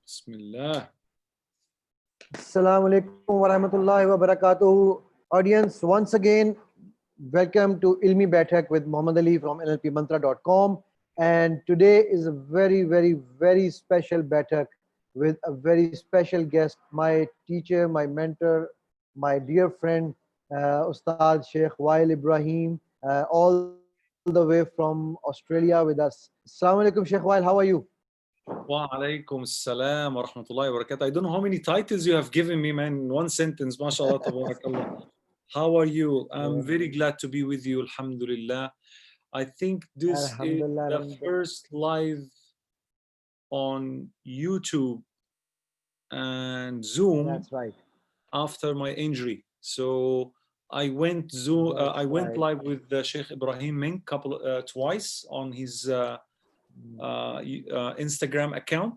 Bismillah. Assalamu alaikum wa rahmatullahi wa barakatuh. Audience, once again, welcome to Ilmi Baythak with Muhammad Ali from NLPmantra.com. And today is a very, very, very special Baythak with a very special guest, my teacher, my mentor, my dear friend, Ustad Wael Ibrahim, all the way from Australia with us. Assalamu alaikum, Sheikh Wael, how are you? Wa alaikum assalam wa rahmatullahi wa barakatuh. I don't know how many titles you have given me, man, in one sentence. MashaAllah, tabarakallah. How are you? I'm very glad to be with you, alhamdulillah. I think this is Alhamdulillah, the alhamdulillah. first live on YouTube and Zoom That's right. after my injury. So I went I went live with Sheikh Ibrahim Mink twice on his Instagram account,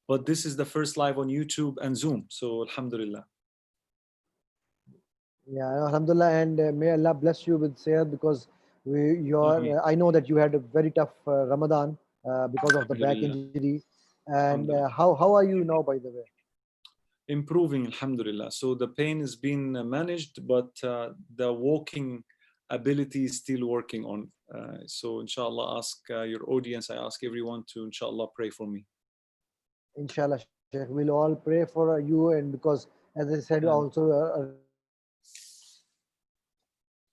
but this is the first live on YouTube and Zoom. So alhamdulillah. Yeah, alhamdulillah, and may Allah bless you with Sayyid, because I know that you had a very tough Ramadan because of the back Alhamdulillah. injury. And Alhamdulillah. how are you now, by the way? Improving, alhamdulillah. So the pain has been managed, but the walking ability is still working on. So inshallah, ask your audience, I ask everyone to inshallah pray for me. Inshallah, Sheikh, we'll all pray for you, and because, as I said, also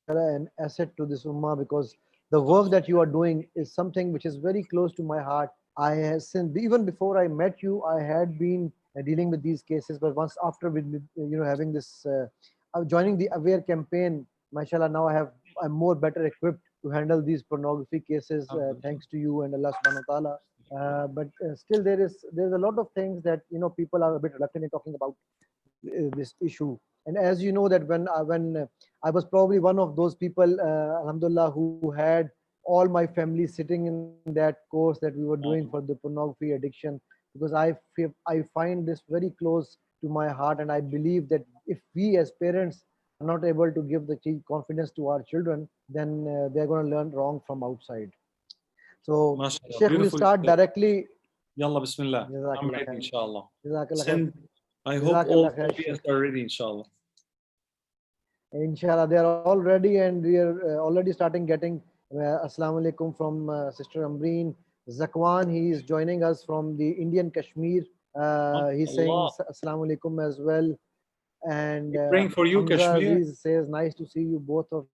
an asset to this ummah, because the work that you are doing is something which is very close to my heart. I have, since even before I met you, I had been dealing with these cases, but once after having this joining the Aware campaign, mashallah, now I'm more better equipped to handle these pornography cases, thanks to you and Allah subhanahu wa ta'ala. But still there's a lot of things that people are a bit reluctant in talking about this issue. And as you know that when I was probably one of those people, alhamdulillah, who had all my family sitting in that course that we were doing for the pornography addiction, because I find this very close to my heart, and I believe that if we as parents are not able to give the confidence to our children, then they're going to learn wrong from outside. So, MashaAllah. Sheikh, we'll start directly. Yalla, bismillah. I'm ready, inshallah. I hope all audience are ready, inshallah. Inshallah, they are all ready, and we are already starting getting Assalamu alaikum from Sister Ambreen. Zakwan, he is joining us from the Indian Kashmir. He's saying Assalamu alaikum as well. And praying for you, Hamza Kashmir. Aziz says, nice to see you both of.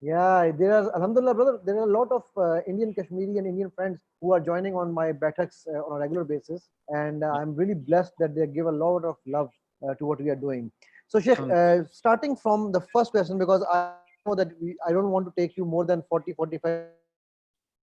Yeah, there are, alhamdulillah, brother, there are a lot of Indian Kashmiri and Indian friends who are joining on my Baythaks on a regular basis. And I'm really blessed that they give a lot of love to what we are doing. So, Sheikh, starting from the first question, because I know that I don't want to take you more than 40-45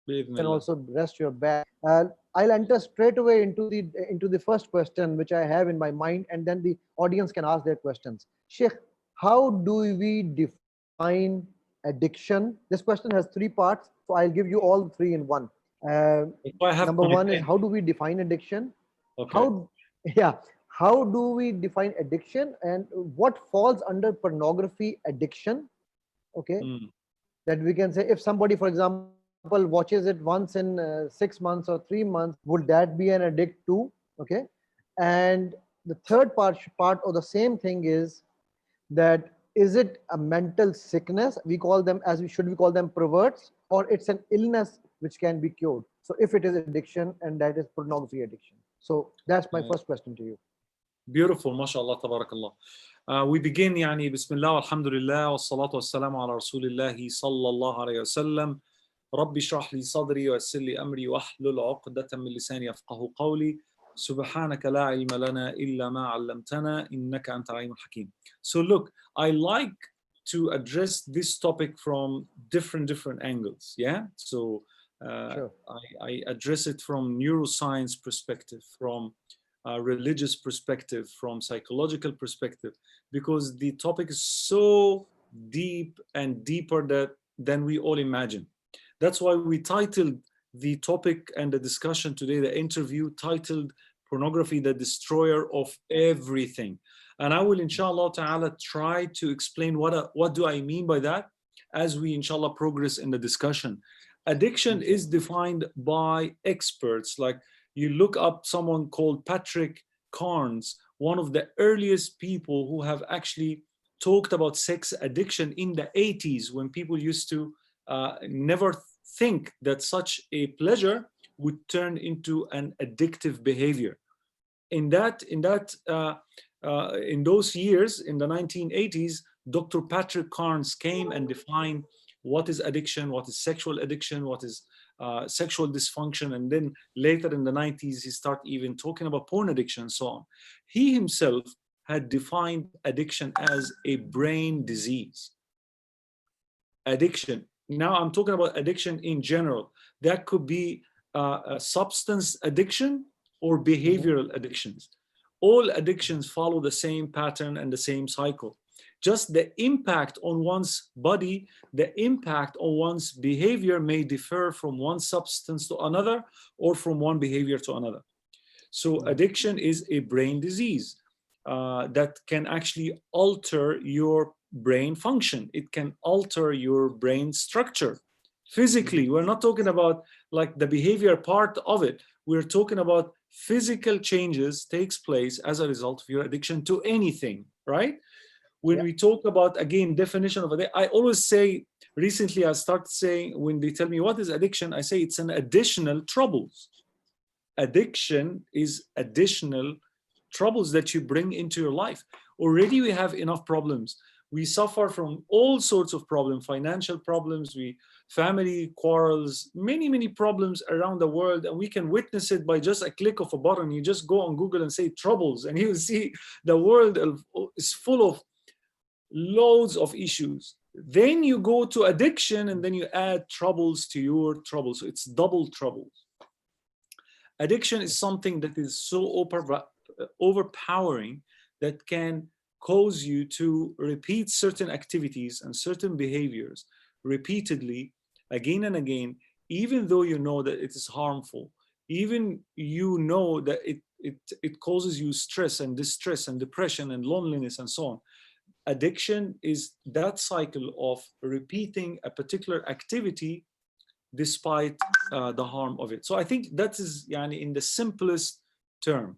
minutes, and also rest your back. I'll enter straight away into the first question which I have in my mind, and then the audience can ask their questions. Sheikh, how do we define addiction? This question has three parts, so I'll give you all three in one. Number one is, how do we define addiction? Okay. How do we define addiction, and what falls under pornography addiction? Okay, that we can say, if somebody, for example, watches it once in 6 months or 3 months, would that be an addict too? Okay, and the third part of the same thing is that, is it a mental sickness? We call them, should we call them perverts, or it's an illness which can be cured? So if it is addiction, and that is pornography addiction. So that's my first question to you. Beautiful, mashallah, tabarakallah. We begin, yani, bismillah, alhamdulillah, wassalatu wassalamu ala rasulillahi sallallahu alayhi wasallam. Rabbi shrah li sadri wa yassir li amri wa ahlul uqdatan min lisani yafqahu qawli. Subhanaka la ilma lana illa ma 'allamtana innaka anta alimul hakim. So look, I like to address this topic from different angles. Yeah, so Sure. I address it from neuroscience perspective, from religious perspective, from psychological perspective, because the topic is so deep and deeper than we all imagine. That's why we titled the topic and the discussion today, the interview, titled Pornography, the Destroyer of Everything. And I will, inshallah ta'ala, try to explain what do I mean by that as we, inshallah, progress in the discussion. Addiction is defined by experts like You look up someone called Patrick Carnes, one of the earliest people who have actually talked about sex addiction in the 80s, when people used to never think that such a pleasure would turn into an addictive behavior. In those years, in the 1980s, Dr. Patrick Carnes came and defined what is addiction, what is sexual addiction, what is sexual dysfunction, and then later in the 90s, he started even talking about porn addiction and so on. He himself had defined addiction as a brain disease. Addiction. Now I'm talking about addiction in general. That could be a substance addiction or behavioral addictions. All addictions follow the same pattern and the same cycle. Just the impact on one's body, the impact on one's behavior may differ from one substance to another or from one behavior to another. So addiction is a brain disease that can actually alter your brain function. It can alter your brain structure physically. We're not talking about like the behavior part of it. We're talking about physical changes takes place as a result of your addiction to anything, right? When we talk about, again, definition of addiction, I always say, recently I started saying, when they tell me what is addiction, I say it's an additional troubles. Addiction is additional troubles that you bring into your life. Already we have enough problems. We suffer from all sorts of problems, financial problems, family quarrels, many problems around the world, and we can witness it by just a click of a button. You just go on Google and say troubles, and you see the world is full of loads of issues. Then you go to addiction, and then you add troubles to your troubles. So it's double troubles. Addiction is something that is so overpowering that can cause you to repeat certain activities and certain behaviors repeatedly, again and again, even though you know that it is harmful, even you know that it causes you stress and distress and depression and loneliness and so on. Addiction is that cycle of repeating a particular activity despite the harm of it. So I think that is in the simplest term.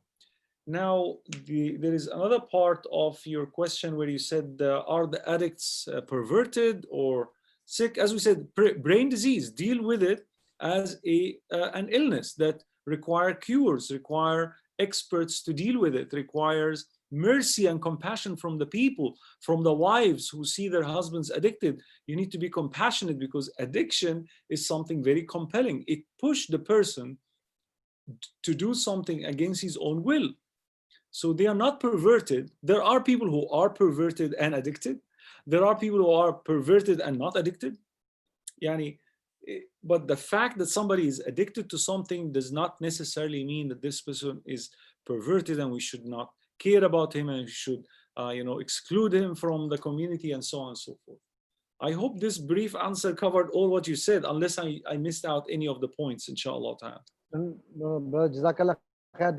Now, there is another part of your question where you said, are the addicts perverted or sick? As we said, brain disease, deal with it as an illness that require cures, require experts to deal with it, requires mercy and compassion from the people, from the wives who see their husbands addicted. You need to be compassionate because addiction is something very compelling. It pushes the person to do something against his own will. So they are not perverted. There are people who are perverted and addicted. There are people who are perverted and not addicted. But the fact that somebody is addicted to something does not necessarily mean that this person is perverted and we should not care about him and we should exclude him from the community and so on and so forth. I hope this brief answer covered all what you said, unless I missed out any of the points, inshallah ta'ala. No, Jazakallah khair.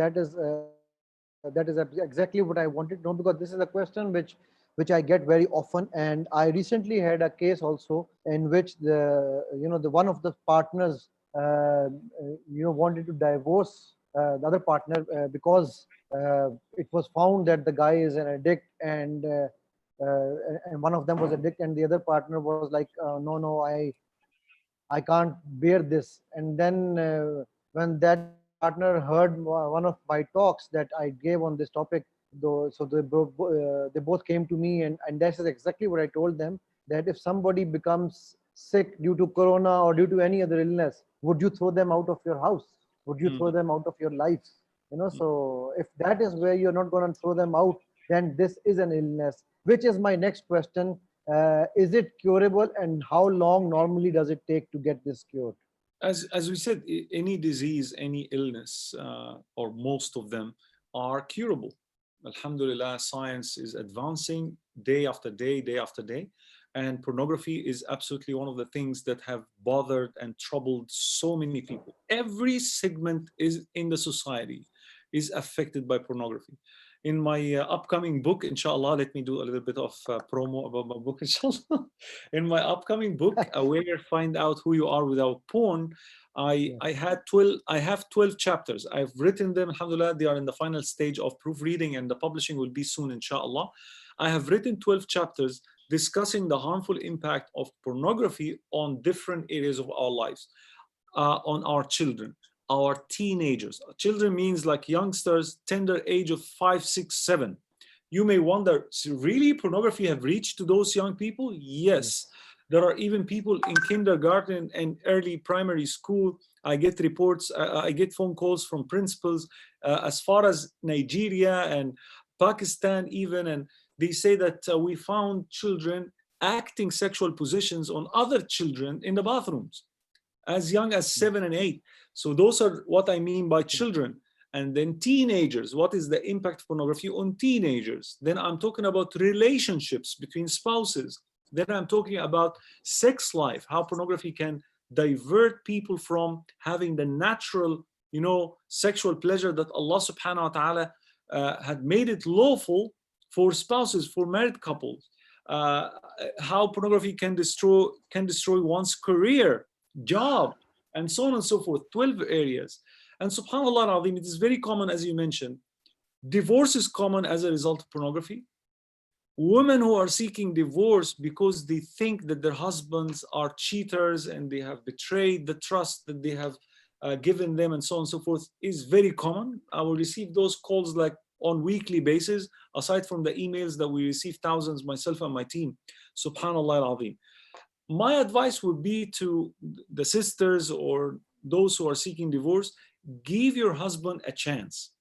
That is exactly what I wanted to know, because this is a question which I get very often. And I recently had a case also in which the one of the partners wanted to divorce the other partner because it was found that the guy is an addict, and one of them was addict, and the other partner was like, no, I can't bear this. And then when that partner heard one of my talks that I gave on this topic, so they both came to me, and that is exactly what I told them, that if somebody becomes sick due to corona or due to any other illness, would you throw them out of your house? Would you throw them out of your life? So if that is where you're not going to throw them out, then this is an illness, which is my next question. Is it curable, and how long normally does it take to get this cured? As we said, any disease, any illness, or most of them are curable. Alhamdulillah, science is advancing day after day, day after day. And pornography is absolutely one of the things that have bothered and troubled so many people. Every segment is in the society is affected by pornography. In my upcoming book, inshallah, let me do a little bit of promo about my book, inshallah. In my upcoming book, Aware, Find Out Who You Are Without Porn, Yeah. I have 12 chapters. I've written them, alhamdulillah. They are in the final stage of proofreading, and the publishing will be soon, inshallah. I have written 12 chapters discussing the harmful impact of pornography on different areas of our lives, on our children, our teenagers. Children means like youngsters, tender age of 5, 6, 7. You may wonder, so really pornography have reached to those young people? Yes. There are even people in kindergarten and early primary school. I get reports, I get phone calls from principals as far as Nigeria and Pakistan even, and they say that we found children acting sexual positions on other children in the bathrooms as young as 7 and 8. So those are what I mean by children. And then teenagers, what is the impact of pornography on teenagers? Then I'm talking about relationships between spouses. Then I'm talking about sex life, how pornography can divert people from having the natural, sexual pleasure that Allah subhanahu wa ta'ala had made it lawful for spouses, for married couples. How pornography can destroy one's career, job, and so on and so forth. 12 areas. And subhanallah al-azim, it is very common, as you mentioned. Divorce is common as a result of pornography. Women who are seeking divorce because they think that their husbands are cheaters and they have betrayed the trust that they have given them, and so on and so forth, is very common. I will receive those calls like on weekly basis, aside from the emails that we receive thousands, myself and my team. Subhanallah al-azim. My advice would be to the sisters or those who are seeking divorce: give your husband a chance.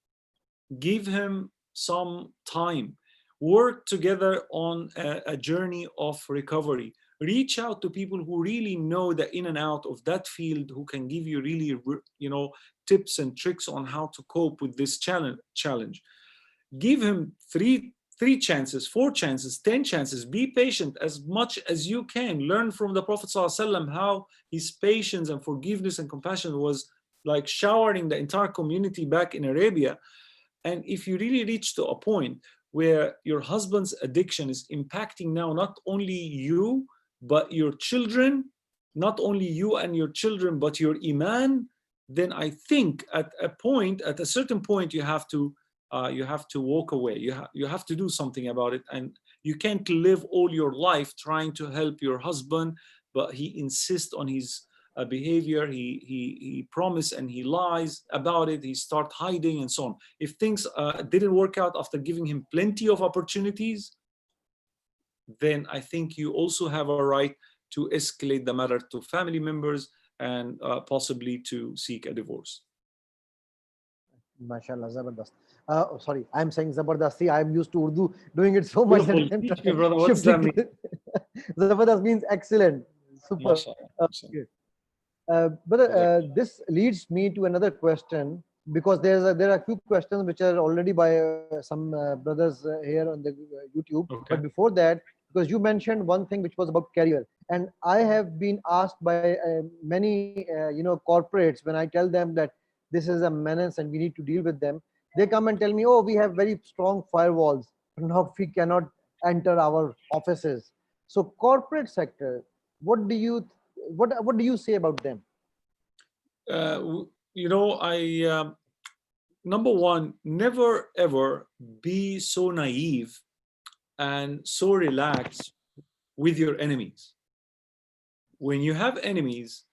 Give him some time. Work together on a journey of recovery. Reach out to people who really know the in and out of that field, who can give you really, tips and tricks on how to cope with this challenge. Give him three chances, 4 chances, 10 chances. Be patient as much as you can. Learn from the Prophet ﷺ how his patience and forgiveness and compassion was like showering the entire community back in Arabia. And if you really reach to a point where your husband's addiction is impacting now not only you, but your children, not only you and your children, but your iman, then I think at a certain point, you have to walk away. You have to do something about it. And you can't live all your life trying to help your husband, but he insists on his behavior. He promised and he lies about it. He start hiding and so on. If things didn't work out after giving him plenty of opportunities, then I think you also have a right to escalate the matter to family members and possibly to seek a divorce. MashaAllah, Zabardast. Sorry, I'm saying Zabardasti. I'm used to Urdu doing it so much that I'm Teach me, brother, what does that mean? Zabardast means excellent. Super. Good. But this leads me to another question, because there are a few questions which are already by some brothers here on the YouTube. Okay. But before that, because you mentioned one thing which was about career, and I have been asked by many corporates, when I tell them that this is a menace and we need to deal with them, they come and tell me, oh, we have very strong firewalls, now we cannot enter our offices. So corporate sector, what do you say about them? Number one, never ever be so naive and so relaxed with your enemies. When you have enemies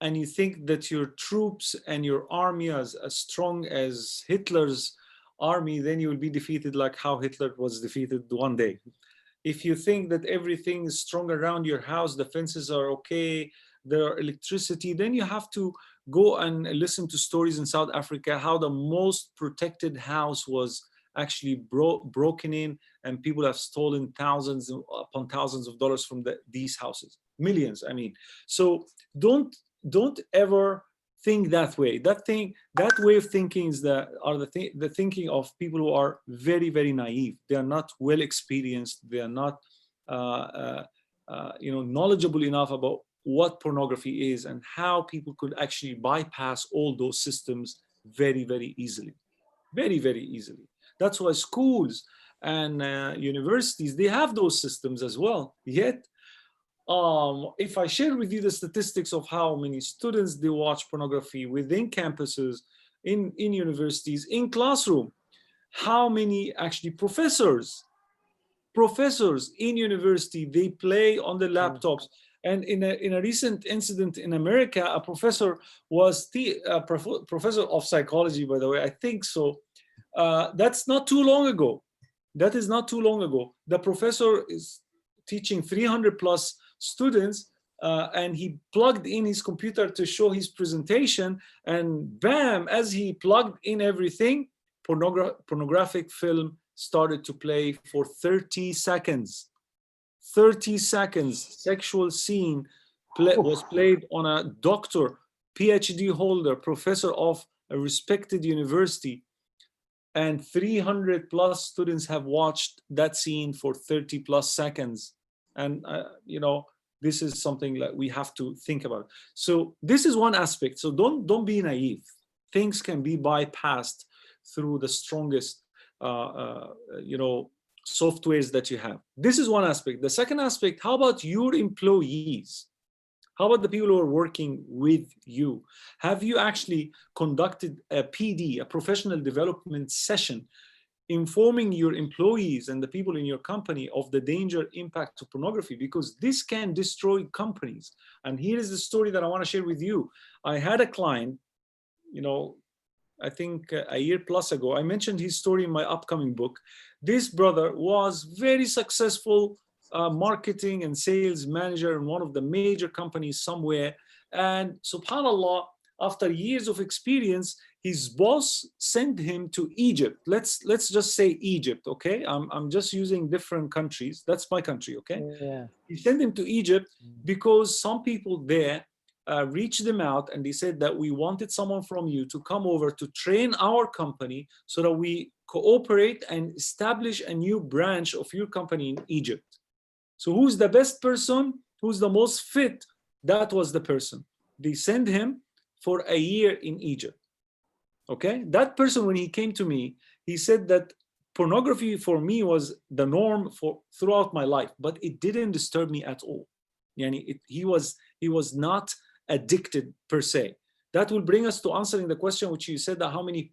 and you think that your troops and your army is as strong as Hitler's army, then you will be defeated like how Hitler was defeated one day. If you think that everything is strong around your house, the fences are okay, there are electricity, then you have to go and listen to stories in South Africa, how the most protected house was actually broken in, and people have stolen thousands upon thousands of dollars from these houses, millions, I mean. So don't ever think that way. That way of thinking is the thinking of people who are very, very naive. They are not well experienced. They are not knowledgeable enough about what pornography is and how people could actually bypass all those systems very, very easily. Very, very easily. That's why schools and universities, they have those systems as well. Yet If I share with you the statistics of how many students they watch pornography within campuses, in universities, in classroom, how many actually professors in university, they play on the laptops. And in a recent incident in America, a professor was professor of psychology, by the way, I think so. That's not too long ago. That is not too long ago. The professor is teaching 300 plus students, and he plugged in his computer to show his presentation, and bam, as he plugged in everything, pornographic film started to play for 30 seconds. 30 seconds, sexual scene was played on a doctor, PhD holder, professor of a respected university, and 300 plus students have watched that scene for 30 plus seconds. And this is something that we have to think about. So this is one aspect. So don't be naive. Things can be bypassed through the strongest softwares that you have. This is one aspect. The second aspect, how about your employees? How about the people who are working with you? Have you actually conducted a PD, a professional development session, informing your employees and the people in your company of the danger impact of pornography? Because this can destroy companies. And here is the story that I want to share with you. I had a client, I think a year plus ago. I mentioned his story in my upcoming book. This brother was very successful marketing and sales manager in one of the major companies somewhere. And subhanAllah, after years of experience, his boss sent him to Egypt. Let's just say Egypt, okay? I'm just using different countries. That's my country, okay? Yeah. He sent him to Egypt because some people there reached them out, and they said that we wanted someone from you to come over to train our company so that we cooperate and establish a new branch of your company in Egypt. So who's the best person? Who's the most fit? That was the person. They sent him for a year in Egypt. Okay, that person, when he came to me, he said that pornography for me was the norm for throughout my life, but it didn't disturb me at all. He was not addicted per se. That will bring us to answering the question which you said, that how many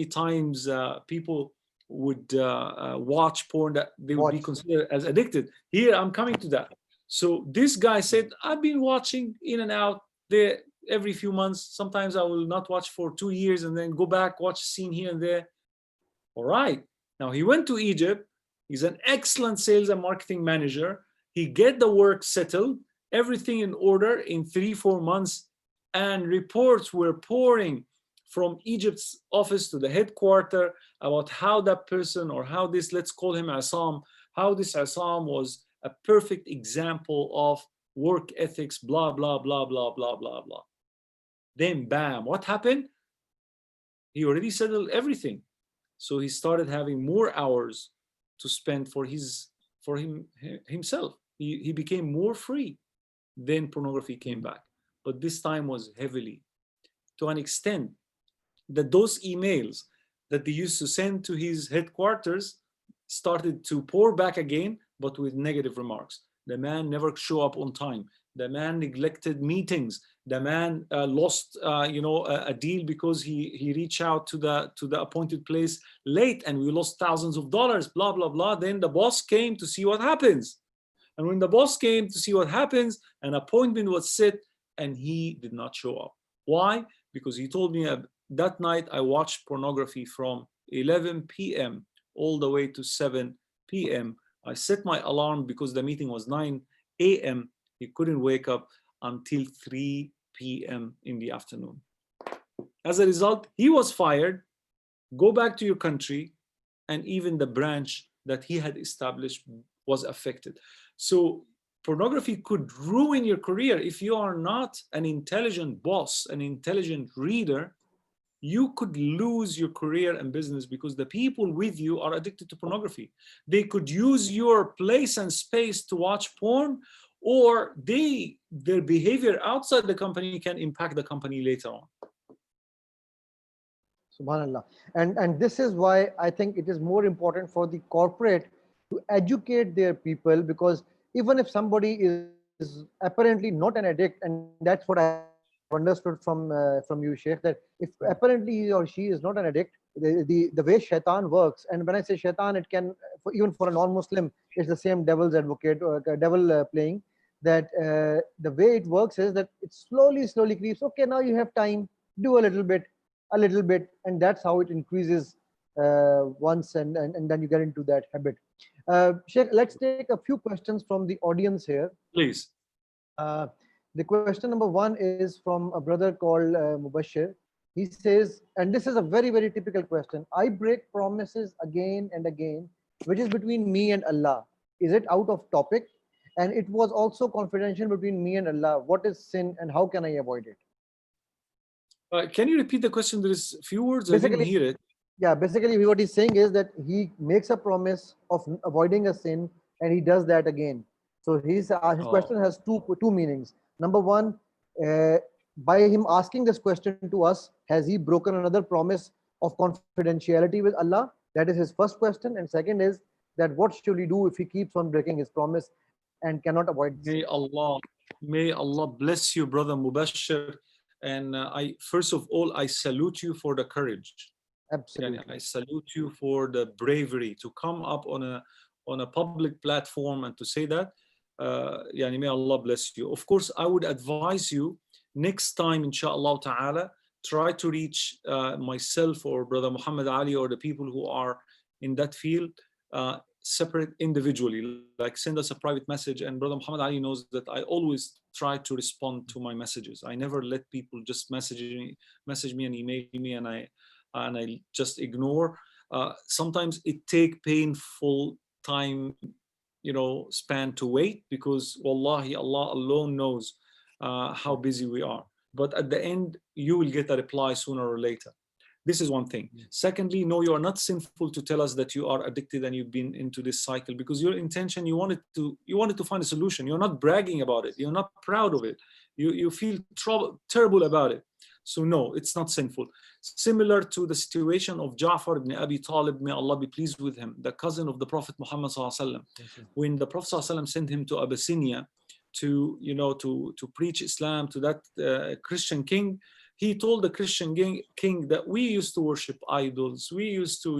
times people would watch porn that they would be considered as addicted. Here I'm coming to that. So this guy said, I've been watching in and out there every few months. Sometimes I will not watch for 2 years and then go back, watch a scene here and there. All right. Now he went to Egypt. He's an excellent sales and marketing manager. He get the work settled, everything in order in 3-4 months, and reports were pouring from Egypt's office to the headquarters about how that person, or how this, let's call him Assam, how this Assam was a perfect example of work ethics, blah, blah, blah, blah, blah, blah, blah. Then bam, what happened? He already settled everything. So he started having more hours to spend for himself. He became more free. Then pornography came back. But this time was heavily, to an extent that those emails that they used to send to his headquarters started to pour back again, but with negative remarks. The man never showed up on time. The man neglected meetings. The man lost, a deal because he reached out to the appointed place late, and we lost thousands of dollars. Blah blah blah. Then the boss came to see what happens, and when the boss came to see what happens, an appointment was set, and he did not show up. Why? Because he told me that night I watched pornography from 11 p.m. all the way to 7 p.m. I set my alarm because the meeting was 9 a.m. He couldn't wake up until 3 p.m. in the afternoon. As a result, he was fired. Go back to your country, and even the branch that he had established was affected. So pornography could ruin your career if you are not an intelligent boss, an intelligent reader. You could lose your career and business because the people with you are addicted to pornography. They could use your place and space to watch porn, or their behavior outside the company can impact the company later on. Subhanallah. And this is why I think it is more important for the corporate to educate their people, because even if somebody is apparently not an addict, and that's what I have understood from you, Sheikh, that if apparently he or she is not an addict, the way shaitan works, and when I say shaitan, it can, even for a non-Muslim, it's the same devil's advocate or devil playing. That the way it works is that it slowly creeps. Okay, now you have time, do a little bit, and that's how it increases once, and then you get into that habit. Sheikh, let's take a few questions from the audience here. Please. Uh, the question number one is from a brother called Mubashir. He says, and this is a very typical question: I break promises again and again, which is between me and Allah. Is it out of topic? And it was also confidential between me and Allah. What is sin and how can I avoid it? Can you repeat the question? There is few words I didn't hear it. Yeah, basically what he's saying is that he makes a promise of avoiding a sin and he does that again. So his question has two meanings. Number one, by him asking this question to us, has he broken another promise of confidentiality with Allah? That is his first question. And second is that what should he do if he keeps on breaking his promise and cannot avoid sin? May Allah bless you, brother Mubashir. And I first of all, I salute you for the courage. Absolutely. I salute you for the bravery to come up on a public platform and to say that. May Allah bless you. Of course, I would advise you next time, inshallah ta'ala, try to reach myself or brother Muhammad Ali or the people who are in that field separate individually, like send us a private message. And brother Muhammad Ali knows that I always try to respond to my messages. I never let people just message me and email me and I just ignore. Sometimes it take painful time, span to wait, because wallahi, Allah alone knows how busy we are. But at the end, you will get a reply sooner or later. This is one thing. Secondly, no, you are not sinful to tell us that you are addicted and you've been into this cycle, because your intention, you wanted to find a solution. You're not bragging about it. You're not proud of it. You feel terrible about it. So no, it's not sinful. Similar to the situation of Ja'far ibn Abi Talib, may Allah be pleased with him, the cousin of the Prophet Muhammad sallallahu alaihi wasallam. When the Prophet sallallahu alaihi wasallam sent him to Abyssinia to preach Islam to that Christian king, he told the Christian king that we used to worship idols, we used to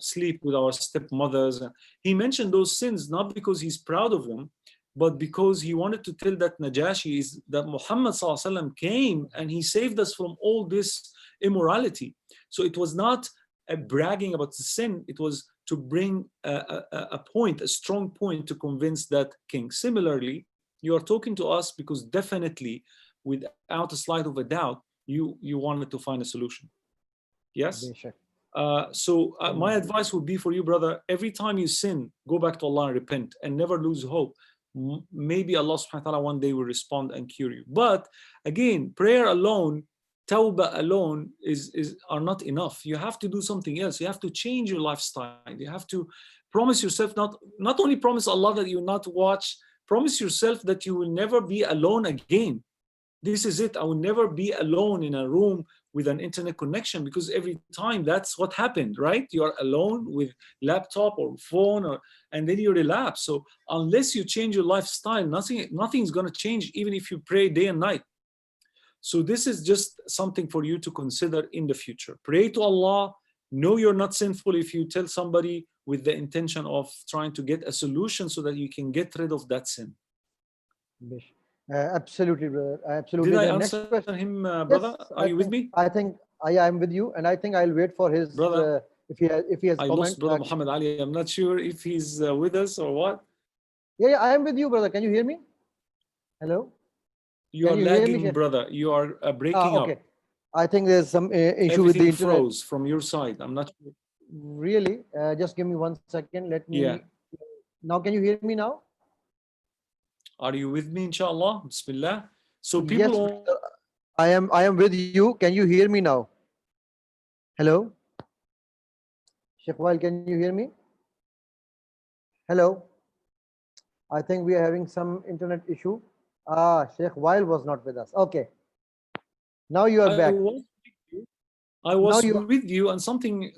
sleep with our stepmothers. He mentioned those sins not because he's proud of them, but because he wanted to tell that Najashi is that Muhammad sallallahu alaihi wasallam came and he saved us from all this immorality. So it was not a bragging about the sin, it was to bring a strong point to convince that king. Similarly, you are talking to us because definitely, without a slight of a doubt, you wanted to find a solution. Yes? So my advice would be for you, brother, every time you sin, go back to Allah and repent and never lose hope. Maybe Allah subhanahu wa ta'ala one day will respond and cure you. But again, prayer alone, tawbah alone are not enough. You have to do something else. You have to change your lifestyle. You have to promise yourself, not only promise Allah that you will not watch, promise yourself that you will never be alone again. This is it. I will never be alone in a room with an internet connection, because every time that's what happened, right? You are alone with laptop or phone, and then you relapse. So unless you change your lifestyle, nothing's going to change, even if you pray day and night. So this is just something for you to consider in the future. Pray to Allah. Know you're not sinful if you tell somebody with the intention of trying to get a solution so that you can get rid of that sin. Absolutely, brother. Absolutely. Did I answer him, brother? Yes, are you with me? I think I am with you, and I think I'll wait for his brother. If he has I lost brother Muhammad Ali. I'm not sure if he's with us or what. Yeah, I am with you, brother. Can you hear me? Hello. You are lagging, brother. You are breaking up. I think there's some issue Everything with the internet. Froze from your side. I'm not sure. Really? Just give me 1 second. Let me. Yeah. Now, can you hear me now? Are you with me, inshallah? Bismillah. So people. Yes, I am with you. Can you hear me now? Hello. Sheikh Wael, can you hear me? Hello. I think we are having some internet issue. Sheikh Wael was not with us. Okay. Now you are back. I was with you and something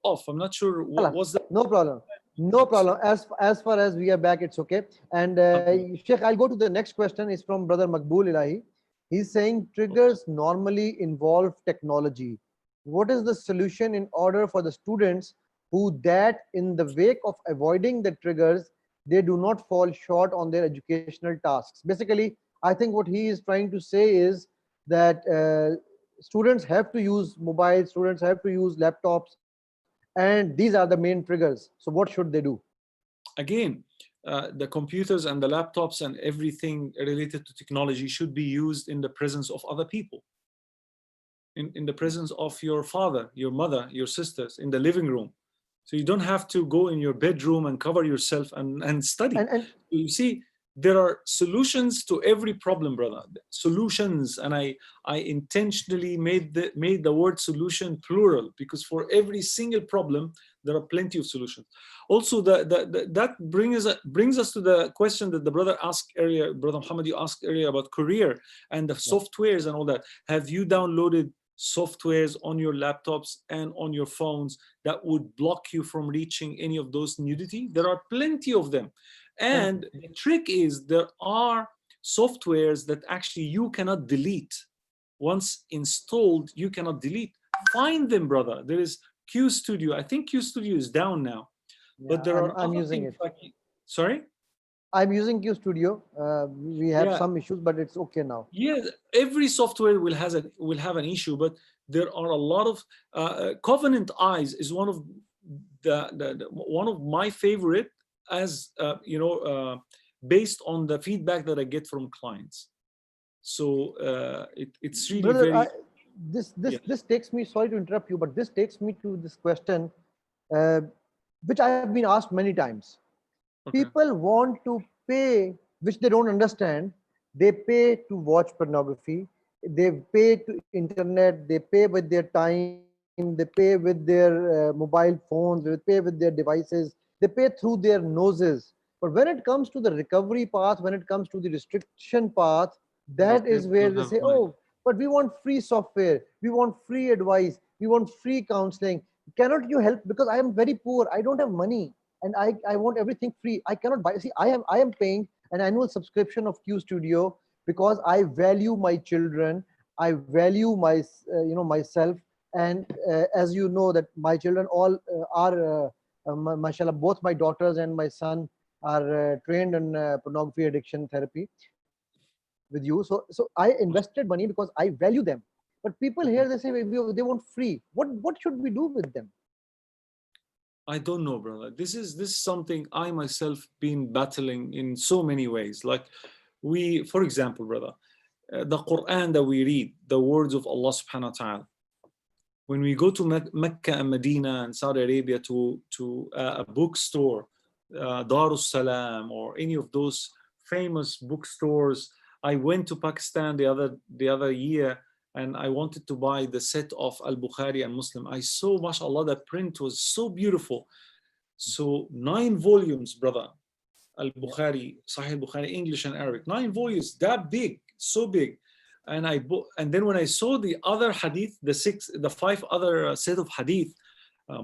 off. I'm not sure what was that. No problem. No problem. As far as we are back, it's okay. And Sheikh, I'll go to the next question. It's from Brother Makbul Ilahi. He's saying triggers normally involve technology. What is the solution in order for the students who that in the wake of avoiding the triggers, they do not fall short on their educational tasks? Basically, I think what he is trying to say is that students have to use mobiles, students have to use laptops, and these are the main triggers. So what should they do? Again, the computers and the laptops and everything related to technology should be used in the presence of other people, in the presence of your father, your mother, your sisters, in the living room. So you don't have to go in your bedroom and cover yourself and study. And You see, there are solutions to every problem, brother. Solutions, and I intentionally made the word solution plural, because for every single problem there are plenty of solutions. Also, that brings us to the question that the brother asked earlier, Brother Muhammad, you asked earlier about career and the softwares and all that. Have you downloaded softwares on your laptops and on your phones that would block you from reaching any of those nudity? There are plenty of them. And the trick is there are softwares that actually you cannot delete. Once installed, you cannot delete. Find them, brother. There is Q Studio. I think Q Studio is down now. But there are I'm other using things it. like, sorry? I'm using Q Studio. We have Yeah. some issues, but it's okay now. Yeah, every software will have an issue, but there are a lot of Covenant Eyes is one of one of my favorite, as based on the feedback that I get from clients. So it's really Brother, very, yeah. this takes me. Sorry to interrupt you, but this takes me to this question, uh, which I have been asked many times. Okay. People want to pay, which they don't understand. They pay to watch pornography. They pay to internet. They pay with their time. They pay with their mobile phones. They pay with their devices. They pay through their noses. But when it comes to the recovery path, when it comes to the restriction path, Those that is people where don't they have say, money. oh, but we want free software. We want free advice. We want free counseling. Cannot you help? Because I am very poor. I don't have money and I want everything free. I cannot buy. See, I am paying an annual subscription of Q Studio because I value my children. I value myself. And as you know that my children all are, mashallah, both my daughters and my son are trained in pornography addiction therapy with you. So I invested money because I value them. But people here, they say they want free. What should we do with them? I don't know, brother. This is something I myself been battling in so many ways. Like for example, brother, the Quran that we read, the words of Allah subhanahu wa ta'ala. When we go to Mecca and Medina and Saudi Arabia to a bookstore, Darus Salam or any of those famous bookstores. I went to Pakistan the other year and I wanted to buy the set of Al-Bukhari and Muslim. I saw, mashallah, the print was so beautiful. So 9 volumes, brother. Al-Bukhari, Sahih Bukhari, English and Arabic. 9 volumes, that big, so big. And I bought, and then when I saw the other hadith, the 5 other set of hadith,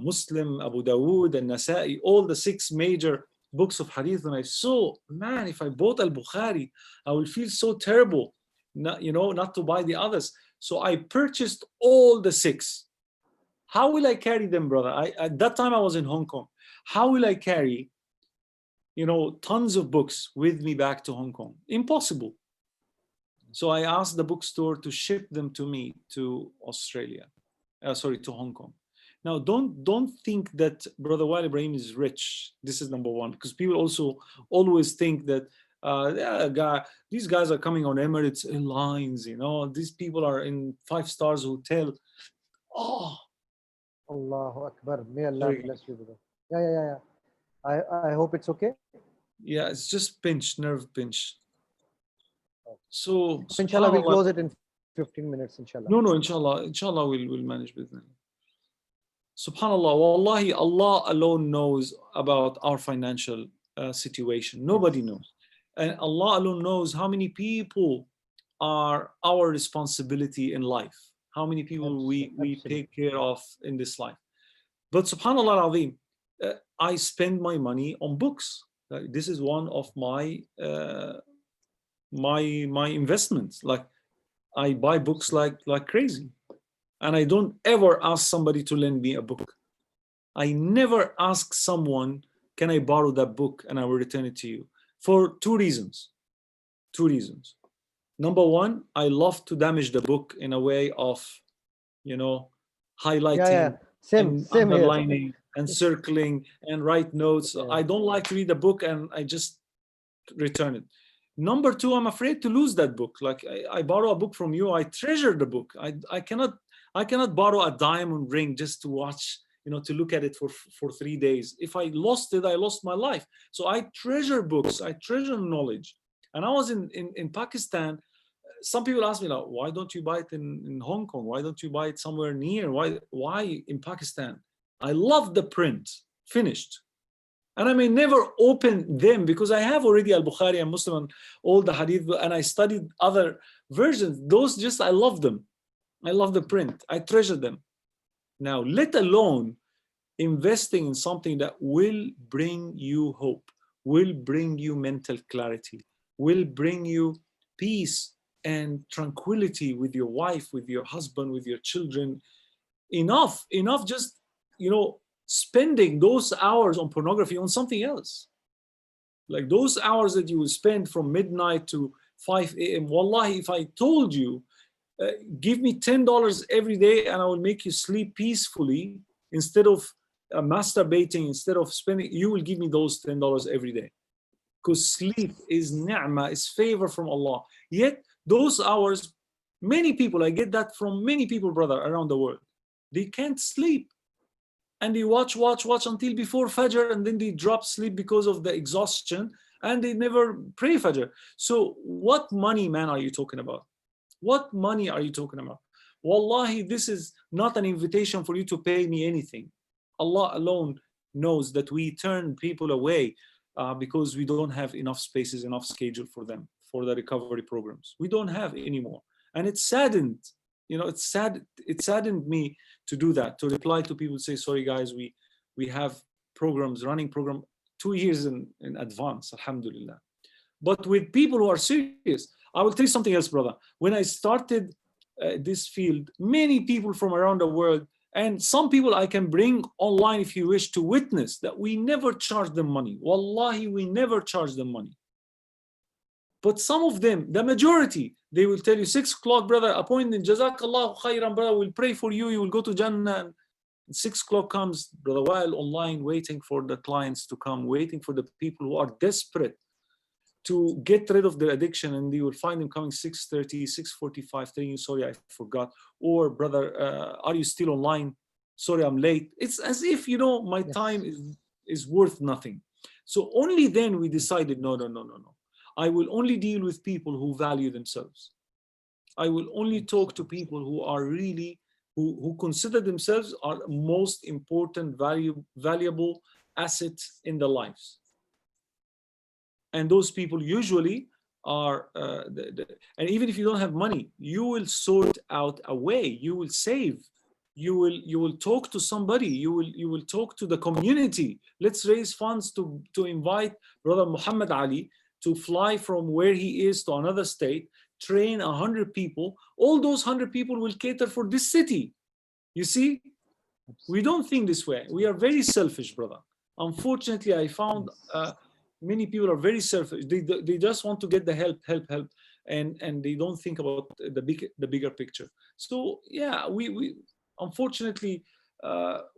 Muslim, Abu Dawood, and Nasa'i, all the 6 major books of hadith, and I saw, man, if I bought Al-Bukhari, I will feel so terrible, not to buy the others. So I purchased all the 6. How will I carry them, brother? At that time I was in Hong Kong. How will I carry, tons of books with me back to Hong Kong? Impossible. So I asked the bookstore to ship them to me to Australia, to Hong Kong. Now, don't think that Brother Wael Ibrahim is rich. This is number one, because people also always think that these guys are coming on Emirates Airlines. These people are in 5-star hotel. Oh, Allahu Akbar. May Allah sorry. bless you, brother. Yeah. I hope it's okay. Yeah, it's just nerve pinch. So, Inshallah, we'll subhanallah. close it in 15 minutes, inshallah. No, inshallah, we'll manage business. Subhanallah, wallahi, Allah alone knows about our financial situation. Nobody knows. And Allah alone knows how many people are our responsibility in life, how many people we take care of in this life. But subhanallah al-azim, I spend my money on books. This is one of my my investments. Like I buy books like crazy, and I don't ever ask somebody to lend me a book. I never ask someone, can I borrow that book and I will return it to you, for two reasons. Two reasons. Number one, I love to damage the book in a way of, you know, Yeah, yeah. highlighting Same, and same here. underlining and circling and write notes. Yeah. I don't like to read a book and I just return it. Number two, I'm afraid to lose that book. Like I borrow a book from you, I treasure the book. I cannot borrow a diamond ring just to watch, you know, to look at it for 3 days. If I lost it, I lost my life. So I treasure books, I treasure knowledge. And I was in Pakistan. Some people ask me, like, why don't you buy it in Hong Kong? Why don't you buy it somewhere near? Why in Pakistan? I love the print, finished. And I may never open them because I have already Al-Bukhari and Muslim and all the hadith, and I studied other versions. Those just, I love them. I love the print. I treasure them. Now, let alone investing in something that will bring you hope, will bring you mental clarity, will bring you peace and tranquility with your wife, with your husband, with your children. Enough just, you know, spending those hours on pornography on something else. Like those hours that you will spend from midnight to 5 a.m. Wallahi, if I told you, give me $10 every day and I will make you sleep peacefully instead of masturbating, instead of spending, you will give me those $10 every day. Because sleep is ni'mah, is favor from Allah. Yet those hours, many people, I get that from many people, brother, around the world. They can't sleep. And they watch until before Fajr, and then they drop sleep because of the exhaustion, and they never pray Fajr. So what money, man, are you talking about? What money are you talking about? Wallahi, this is not an invitation for you to pay me anything. Allah alone knows that we turn people away because we don't have enough spaces, enough schedule for them, for the recovery programs. We don't have anymore. And it's saddened, you know, it's sad. It saddened me to do that, to reply to people, say, sorry guys, we have programs, running program 2 years in advance, alhamdulillah. But with people who are serious, I will tell you something else, brother. When I started this field, many people from around the world, and some people I can bring online if you wish, to witness that we never charge them money. Wallahi, we never charge them money. But some of them, the majority, they will tell you 6 o'clock, brother, appointment, Jazakallah khairan, brother, we'll pray for you, you will go to Jannah. And 6 o'clock comes, brother, while online, waiting for the clients to come, waiting for the people who are desperate to get rid of their addiction, and you will find them coming 6:30, 6:45, telling you, sorry, I forgot. Or, brother, are you still online? Sorry, I'm late. It's as if, you know, my time is worth nothing. So only then we decided, no. I will only deal with people who value themselves. I will only talk to people who are really, who consider themselves are the most important, valuable assets in their lives. And those people usually are, and even if you don't have money, you will sort out a way. You will save. You will talk to somebody. You will talk to the community. Let's raise funds to invite Brother Muhammad Ali to fly from where he is to another state, train 100 people. All those 100 people will cater for this city. You see, we don't think this way. We are very selfish, brother. Unfortunately, I found many people are very selfish. They just want to get the help, and they don't think about the bigger picture. So yeah, we unfortunately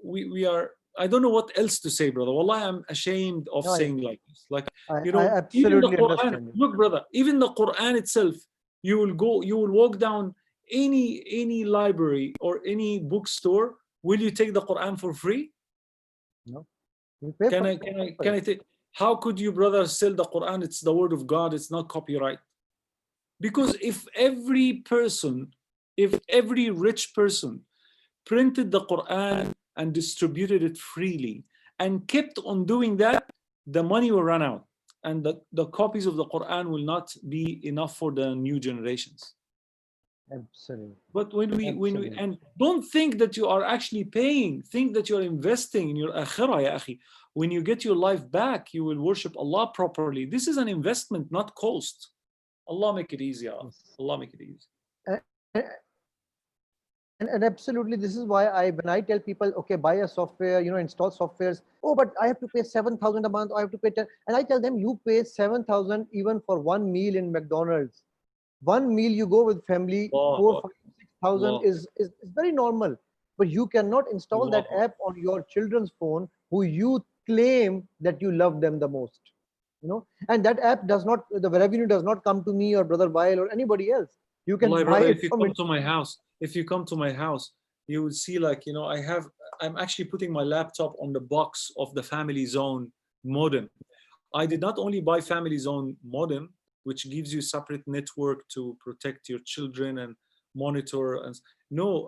we are. I don't know what else to say, brother. Wallahi, I'm ashamed of saying like this. Like, you know, I even the absolutely Quran. understand you. Look, brother, even the Quran itself. You will walk down any library or any bookstore. Will you take the Quran for free? No. You pay Can for I take? How could you, brother, sell the Quran? It's the word of God. It's not copyright. Because if every rich person printed the Quran and distributed it freely and kept on doing that, the money will run out, and the copies of the Quran will not be enough for the new generations. Absolutely. But when we Absolutely. and don't think that you are actually paying, think that you're investing in your akhirah, ya akhi. When you get your life back, you will worship Allah properly. This is an investment, not cost. Allah make it easy, ya. Yes. Allah make it easy. And, and absolutely, this is why when I tell people, okay, buy a software, install softwares. Oh, but I have to pay 7,000 a month. I have to pay 10, and I tell them, you pay 7,000 even for one meal in McDonald's. One meal you go with family, four, Allah, 5, 6,000 Allah, is very normal. But you cannot install that Allah. app on your children's phone who you claim that you love them the most. And that app does not, the revenue does not come to me or Brother Wael or anybody else. You can Wallahi, buy brother, it if you from come it. to my house, you will see, like, I'm actually putting my laptop on the box of the Family Zone modem. I did not only buy Family Zone modem, which gives you separate network to protect your children and monitor. And no,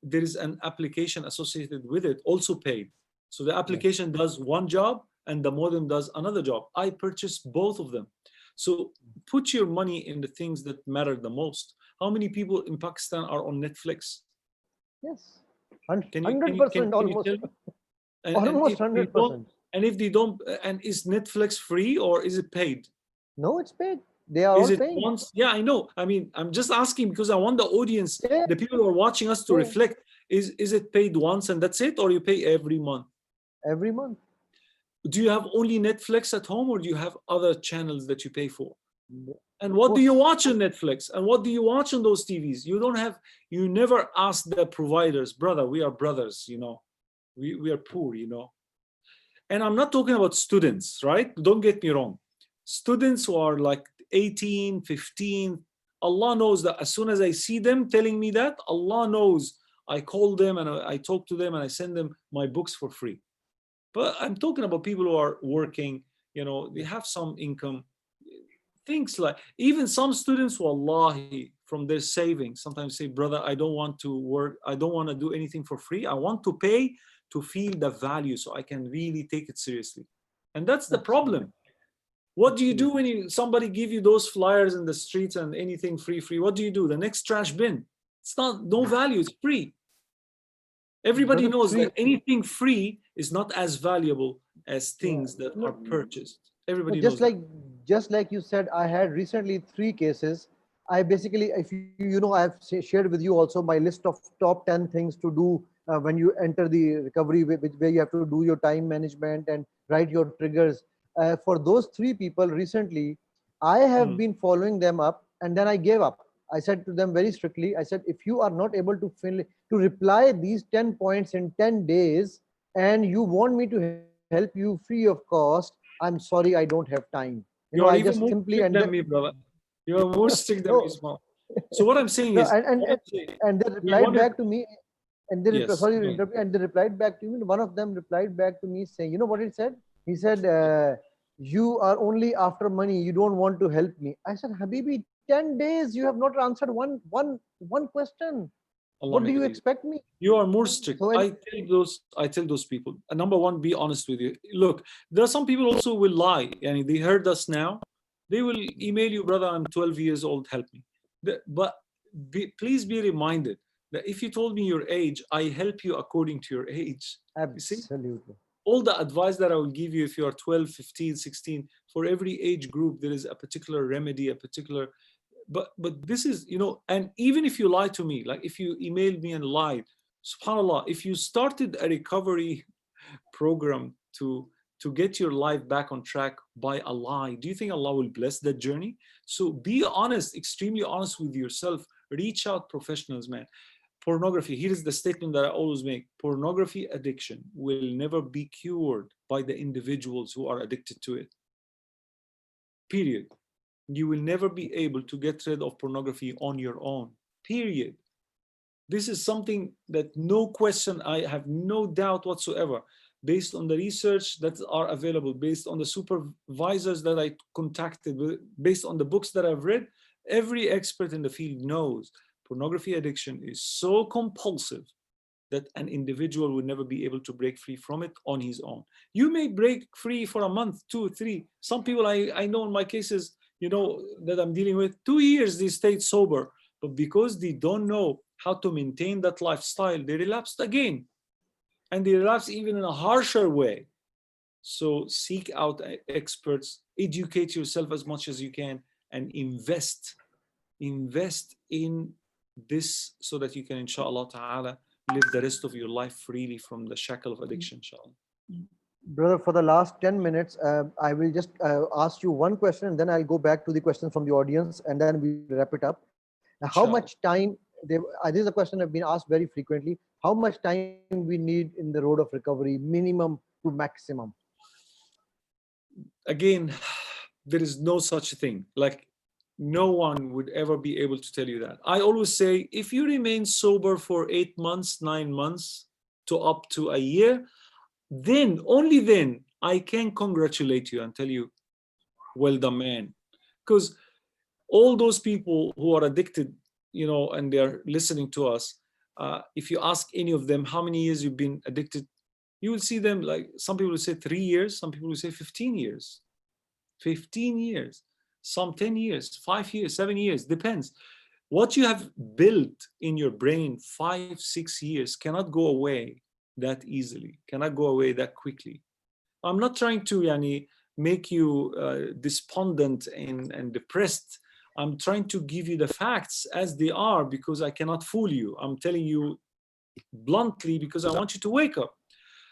there is an application associated with it, also paid. So the Yes. application does one job and the modem does another job. I purchased both of them. So put your money in the things that matter the most. How many people in Pakistan are on Netflix? Yes. Can you can you can, 100% can you almost. tell me? And Almost if they don't, 100%. and if they don't, and is Netflix free or is it paid? No, it's paid. They are Is all it paying. once? Yeah, I know. I mean, I'm just asking because I want the audience, Yeah, the people who are watching us to yeah. reflect. Is it paid once and that's it, or you pay every month? Every month. Do you have only Netflix at home, or do you have other channels that you pay for? And Of what do you course. watch on Netflix? And what do you watch on those TVs? You don't have, you never ask the providers, brother, we are brothers, we are poor. And I'm not talking about students, right? Don't get me wrong. Students who are like 18, 15, Allah knows that as soon as I see them telling me that, Allah knows I call them and I talk to them and I send them my books for free. But I'm talking about people who are working, they have some income. Things like, even some students, wallahi, from their savings, sometimes say, brother, I don't want to work, I don't want to do anything for free. I want to pay to feel the value so I can really take it seriously. And that's the Absolutely. problem. What do you do Absolutely. when somebody give you those flyers in the streets and anything free? What do you do? The next trash bin. It's not, no value, it's free. Everybody Brother, knows three. that anything free is not as valuable as Yeah. things that are No, purchased. no, Everybody knows that. just like you said, I had recently three cases. I basically, if I've shared with you also my list of top 10 things to do when you enter the recovery, where you have to do your time management and write your triggers. For those three people recently, I have Hmm. been following them up, and then I gave up. I said to them very strictly, I said, if you are not able to reply these 10 points in 10 days, and you want me to help you free of cost, I'm sorry, I don't have time. I You are just even more simply strict than me, brother. You are more strict than me, no, Ismail. So what I'm saying no, is, what I'm saying, and they we replied wanted, back to me, yes, sorry to go ahead. interrupt you, and they replied back to me. One of them replied back to me saying, you know what it said? He said, you are only after money. You don't want to help me. I said, Habibi, 10 days you have not answered one question. Allah What do make you it easy. expect me? You are more strict. So, I tell those people. Number one, be honest with you. Look, there are some people also will lie, and they heard us now. They will email you, brother. I'm 12 years old. Help me. But please be reminded that if you told me your age, I help you according to your age. You see, absolutely. all the advice that I will give you if you are 12, 15, 16, for every age group, there is a particular remedy, a particular. But this is, and even if you lie to me, like if you emailed me and lied, subhanallah, if you started a recovery program to get your life back on track by a lie, do you think Allah will bless that journey? So be honest, extremely honest with yourself. Reach out professionals, man. Pornography, here is the statement that I always make: pornography addiction will never be cured by the individuals who are addicted to it, period. You will never be able to get rid of pornography on your own, period. This is something that, no question, I have no doubt whatsoever, based on the research that are available, based on the supervisors that I contacted, based on the books that I've read, every expert in the field knows pornography addiction is so compulsive that an individual will never be able to break free from it on his own. You may break free for a month, 2, 3. Some people I know in my cases, that I'm dealing with, 2 years they stayed sober. But because they don't know how to maintain that lifestyle, they relapsed again. And they relapse even in a harsher way. So seek out experts, educate yourself as much as you can, and invest in this so that you can, inshallah ta'ala, live the rest of your life freely from the shackle of addiction, inshallah. Brother, for the last 10 minutes, I will just ask you one question and then I'll go back to the questions from the audience and then we'll wrap it up. Now, how Inshallah. much time, this is a question I've been asked very frequently, how much time we need in the road of recovery, minimum to maximum? Again, there is no such thing. Like, no one would ever be able to tell you that. I always say, if you remain sober for 8 months, 9 months, to up to a year, then, only then, I can congratulate you and tell you, well done, man. Because all those people who are addicted, and they're listening to us, if you ask any of them how many years you've been addicted, you will see them, like, some people will say 3 years, some people will say 15 years. 15 years, some 10 years, 5 years, 7 years, depends. What you have built in your brain 5, 6 years cannot go away that easily, cannot go away that quickly. I'm not trying to make you despondent and depressed. I'm trying to give you the facts as they are because I cannot fool you. I'm telling you bluntly because I want you to wake up.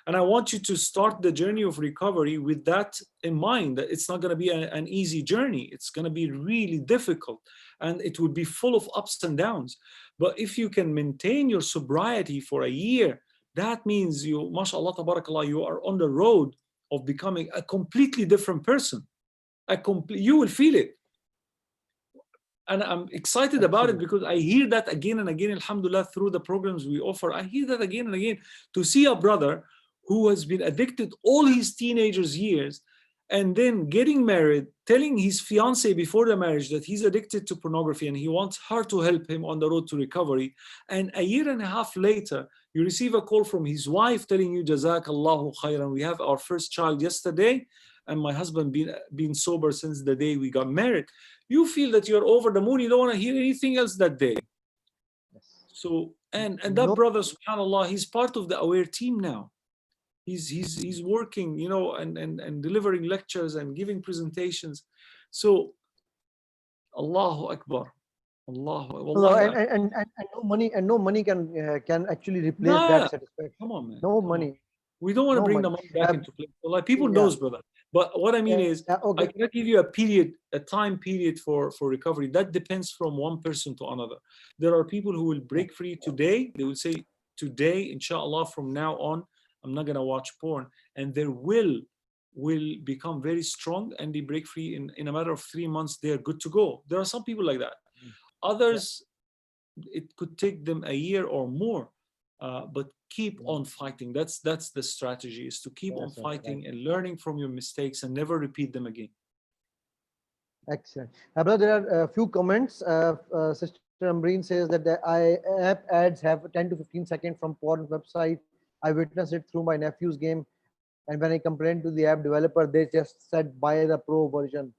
And I want you to start the journey of recovery with that in mind, that it's not going to be an easy journey. It's going to be really difficult and it would be full of ups and downs. But if you can maintain your sobriety for a year, that means you, mashallah, tabarakallah, you are on the road of becoming a completely different person. You will feel it. And I'm excited about it because I hear that again and again, alhamdulillah, through the programs we offer. I hear that again and again, to see a brother who has been addicted all his teenagers years and then getting married, telling his fiance before the marriage that he's addicted to pornography and he wants her to help him on the road to recovery. And a year and a half later, you receive a call from his wife telling you, Jazakallahu khairan, we have our first child yesterday and my husband been sober since the day we got married. You feel that you're over the moon. You don't want to hear anything else that day. So, and that brother, subhanAllah, he's part of the Aware team now. He's working, and delivering lectures and giving presentations. So, Allahu Akbar, and no money can actually replace that satisfaction. Come on, man. No money. We don't want to bring the money back into play. So, like, people knows, brother. But what I mean is, I cannot give you a time period for recovery. That depends from one person to another. There are people who will break free today. They will say, today, inshallah, from now on, I'm not going to watch porn. And their will become very strong and they break free in a matter of 3 months. They're good to go. There are some people like that. Others, it could take them a year or more. But keep on fighting. That's the strategy, is to keep on fighting and learning from your mistakes and never repeat them again. Excellent. Brother, there are a few comments. Sister Ambreen says that the app ads have 10 to 15 seconds from porn website. I witnessed it through my nephew's game, and when I complained to the app developer, they just said buy the pro version.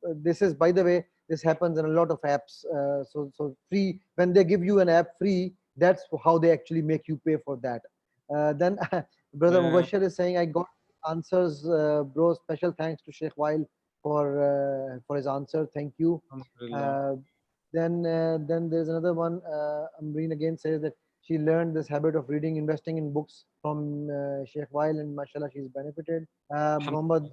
This is, by the way, this happens in a lot of apps. So free, when they give you an app free, that's how they actually make you pay for that. Then Brother Mubashir is saying, I got answers, bro. Special thanks to Sheikh Wael for his answer. Thank you. Then there's another one. Amreen again says that she learned this habit of reading, investing in books from Sheikh Wael, and mashallah, she's benefited. Muhammad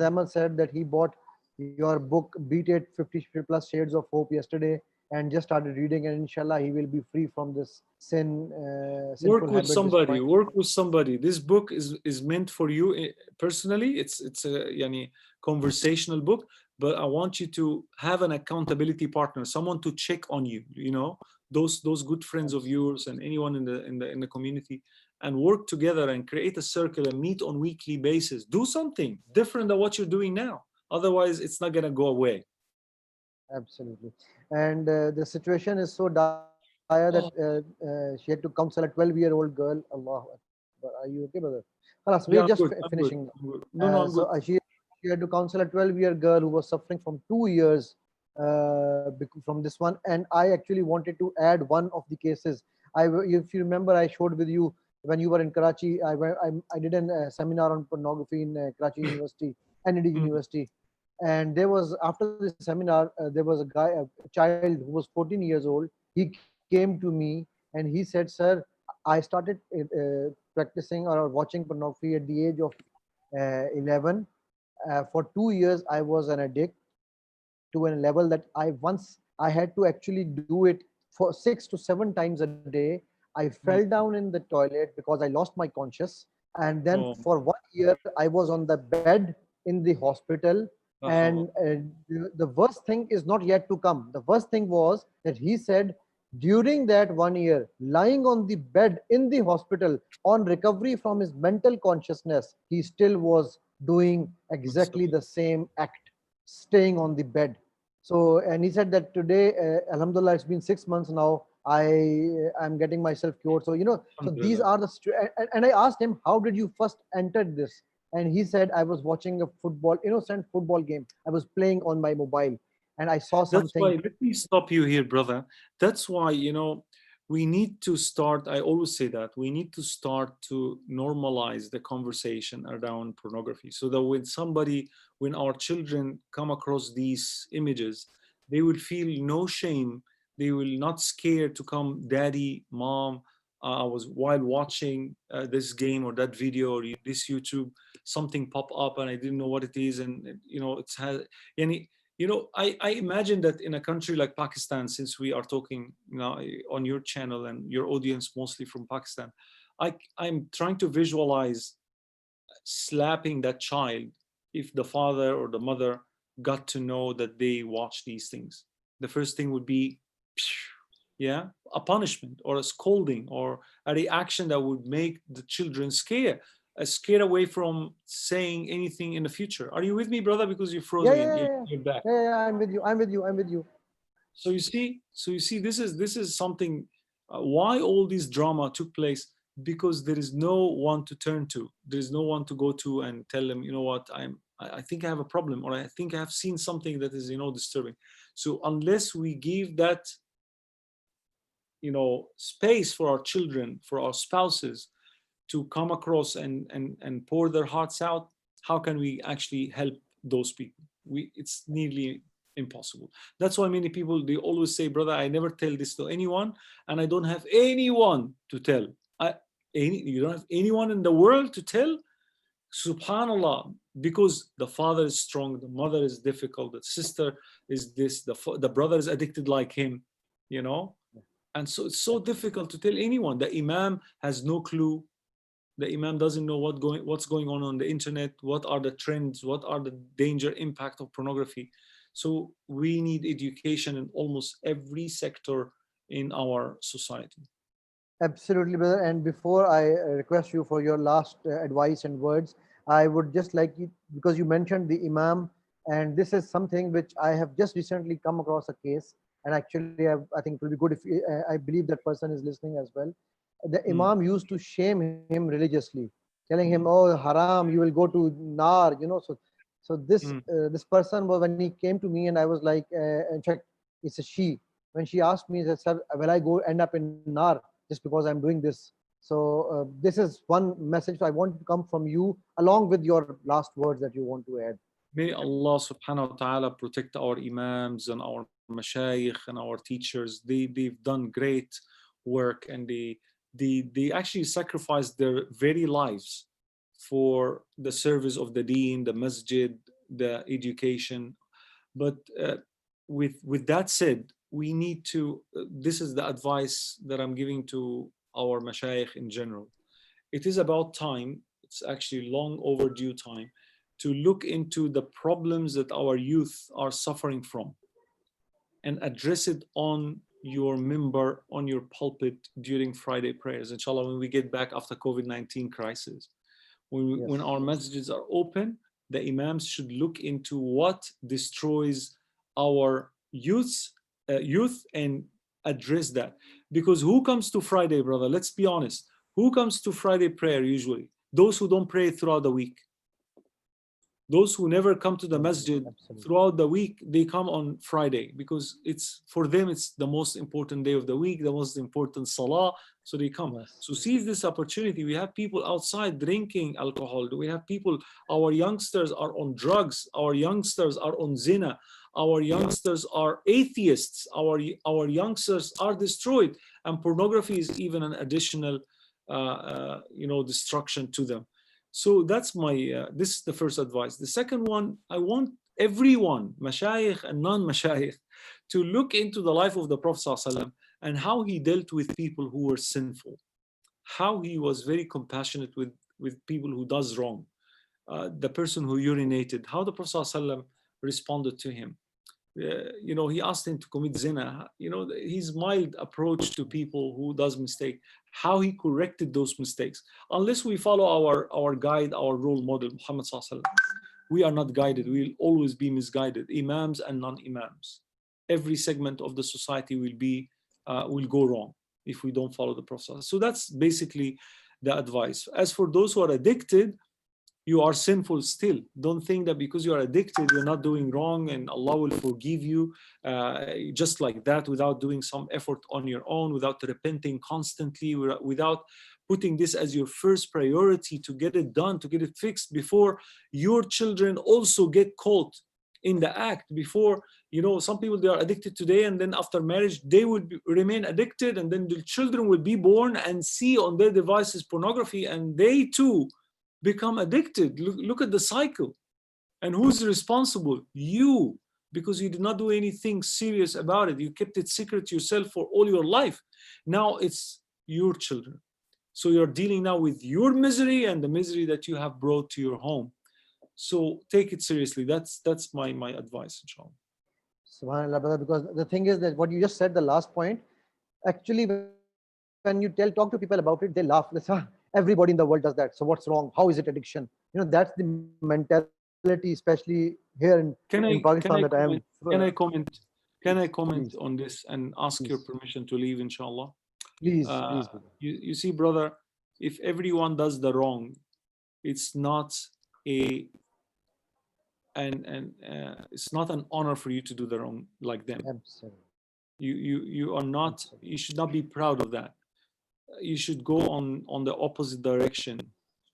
Ahmad said that he bought your book, Beat It, 50 plus Shades of Hope, yesterday, and just started reading, and inshallah he will be free from this work with somebody. This book is meant for you personally. It's a conversational book, but I want you to have an accountability partner, someone to check on you, those good friends of yours and anyone in the community, and work together and create a circle and meet on weekly basis. Do something different than what you're doing now, otherwise it's not going to go away. Absolutely. And the situation is so dire that she had to counsel a 12-year-old girl. Allah Akbar. Are you okay, brother? We're just finishing. No, I'm good. She had to counsel a 12-year girl who was suffering from 2 years from this one, and I actually wanted to add one of the cases. If you remember, I showed with you when you were in Karachi. I did a seminar on pornography in Karachi University, NED Mm, University, and there was, after the seminar, there was a child who was 14 years old. He came to me and he said, "Sir, I started practicing or watching pornography at the age of 11. For 2 years, I was an addict to a level that I had to actually do it for 6 to 7 times a day. I fell mm. down in the toilet because I lost my conscious. And then Oh, for 1 year, I was on the bed in the hospital. la And hawla. the worst thing is not yet to come. The worst thing was that he said during that 1 year, lying on the bed in the hospital on recovery from his mental consciousness, he still was doing exactly the same act, staying on the bed. So, and he said that today, Alhamdulillah, it's been 6 months now. I'm getting myself cured. So, so these Alhamdulillah. are the, and I asked him, how did you first enter this? And he said, I was watching a innocent football game. I was playing on my mobile and I saw That's why, something. let me stop you here, brother. That's why, we need to start. I always say that we need to start to normalize the conversation around pornography so that when our children come across these images, they will feel no shame. They will not scared to come, daddy, mom. I was while watching this game or that video or this YouTube, something pop up and I didn't know what it is. And, it's had any, I imagine that in a country like Pakistan, since we are talking on your channel and your audience mostly from Pakistan, I'm trying to visualize slapping that child if the father or the mother got to know that they watch these things. The first thing would be, yeah, a punishment or a scolding or a reaction that would make the children scared away from saying anything in the future. Are you with me, brother? Because you froze Yeah, me yeah, and yeah, yeah. you're back. Yeah, yeah, I'm with you. I'm with you. I'm with you. So you see, this is something. Why all this drama took place? Because there is no one to turn to. There is no one to go to and tell them, you know what, I think I have a problem, or I think I have seen something that is, disturbing. So unless we give that, space for our children, for our spouses, to come across and pour their hearts out, how can we actually help those people? It's nearly impossible. That's why many people, they always say, brother, I never tell this to anyone, and I don't have anyone to tell. You don't have anyone in the world to tell? Subhanallah. Because the father is strong, the mother is difficult, the sister is this, the brother is addicted like him, you know and so it's so difficult to tell anyone. The imam has no clue. The imam doesn't know what's going on the internet, what are the trends, what are the danger impact of pornography. So we need education in almost every sector in our society. Absolutely, brother. And before I request you for your last advice and words, I would just like you, because you mentioned the Imam, and this is something which I have just recently come across a case. And actually, I think it will be good if I believe that person is listening as well. The Mm, Imam used to shame him religiously, telling him, mm, "Oh, haram, you will go to nar," So mm. this person was, when he came to me, and I was like, in fact, it's a she. When she asked me, she said, "Sir, will I go end up in nar just because I'm doing this?" So this is one message I want to come from you, along with your last words that you want to add. May Allah subhanahu wa ta'ala protect our imams and our mashayikh and our teachers. They've done great work, and they actually sacrificed their very lives for the service of the deen, the masjid, the education. But with that said, we need to. This is the advice that I'm giving to our mashayikh in general. It is about time. It's actually long overdue time to look into the problems that our youth are suffering from and address it on your member, on your pulpit during Friday prayers. Inshallah, when we get back after COVID-19 crisis, when our Yes. messages are open, the imams should look into what destroys our youth and address that. Because who comes to Friday, brother? Let's be honest. Who comes to Friday prayer usually? Those who don't pray throughout the week. Those who never come to the masjid Absolutely. throughout the week, they come on Friday because it's for them, it's the most important day of the week, the most important salah. So they come. Yes. So seize this opportunity. We have people outside drinking alcohol. We have people, our youngsters are on drugs. Our youngsters are on zina. Our youngsters are atheists. Our youngsters are destroyed. And pornography is even an additional, destruction to them. So that's my, this is the first advice. The second one, I want everyone, mashayikh and non-mashayikh, to look into the life of the Prophet ﷺ and how he dealt with people who were sinful, how he was very compassionate with people who does wrong, the person who urinated, how the Prophet ﷺ responded to him. He asked him to commit zina. His mild approach to people who does mistake, how he corrected those mistakes. Unless we follow our guide, our role model, Muhammad sallallahu alaihi wasallam, we are not guided. We will always be misguided, imams and non-imams. Every segment of the society will go wrong if we don't follow the Prophet. So that's basically the advice. As for those who are addicted, you are sinful still. Don't think that because you are addicted, you're not doing wrong and Allah will forgive you just like that, without doing some effort on your own, without repenting constantly, without putting this as your first priority to get it done, to get it fixed before your children also get caught in the act. Before, some people, they are addicted today, and then after marriage, they will remain addicted, and then the children will be born and see on their devices pornography, and they too become addicted. Look at the cycle. And who's responsible? You, because you did not do anything serious about it. You kept it secret yourself for all your life. Now it's your children. So you're dealing now with your misery and the misery that you have brought to your home. So take it seriously. That's my advice, inshallah. Subhanallah, brother, because the thing is that what you just said, the last point, actually, when you talk to people about it, they laugh. They say, "Ah, everybody in the world does that. So what's wrong? How is it addiction?" That's the mentality, especially here in Pakistan, that I am. Can I comment Please, on this and ask your please, permission to leave, inshallah? please, please, brother. You see, brother, if everyone does the wrong, it's not it's not an honor for you to do the wrong like them. Absolutely. You are not. You should not be proud of that. You should go on the opposite direction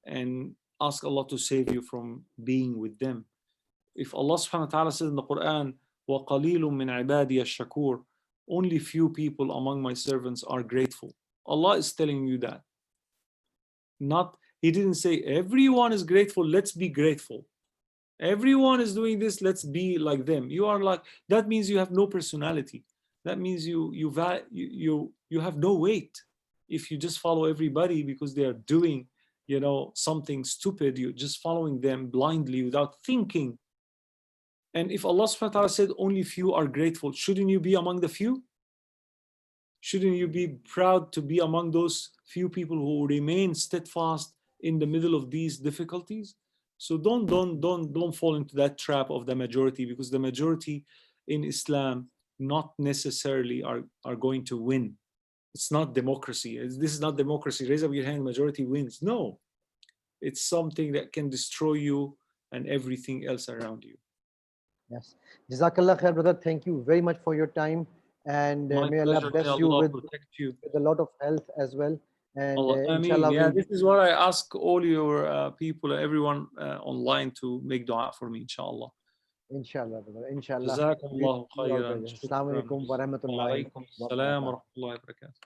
and ask Allah to save you from being with them. If Allah subhanahu wa ta'ala says in the Quran, وَقَلِيلٌ مِّنْ عِبَادِيَ الشَّكُورِ, only few people among my servants are grateful. Allah is telling you that. He didn't say everyone is grateful, let's be grateful. Everyone is doing this, let's be like them. You are like, that means you have no personality. That means you have no weight. If you just follow everybody because they are doing, something stupid, you're just following them blindly without thinking. And if Allah subhanahu wa ta'ala said only few are grateful, shouldn't you be among the few? Shouldn't you be proud to be among those few people who remain steadfast in the middle of these difficulties? So don't fall into that trap of the majority, because the majority in Islam not necessarily are going to win. It's not democracy. This is not democracy. Raise up your hand, majority wins. No, it's something that can destroy you and everything else around you. Yes. Jazakallah khair, brother. Thank you very much for your time. And may Allah bless you with a lot of health as well. And inshallah, yeah, this is what I ask all your people, everyone online, to make dua for me, inshallah. Inshallah, brother. Inshallah. Jazakumullahu khairan. Assalamu alaikum wa rahmatullahi wa rahmatullahi wa barakatuh.